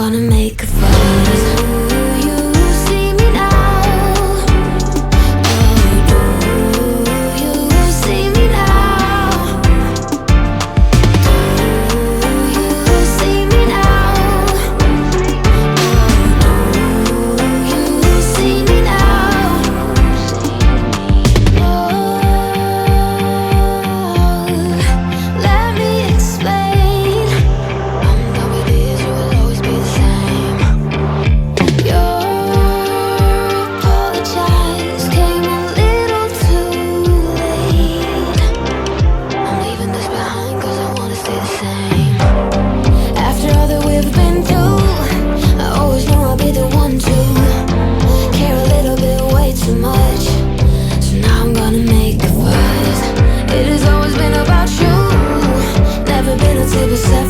gonna make a fuss. Do you see me now? Oh, do you see me now? Do you see me now? Oh, do you see me now? Oh, let me explain. I'm done with this, you will always be the same. Your apologize came a little too late. I'm leaving this behind cause I wanna stay the same. After all that we've been through, I always knew I'd be the one to care a little bit way too much. So now I'm gonna make a fuss. It has always been about you, never been a table set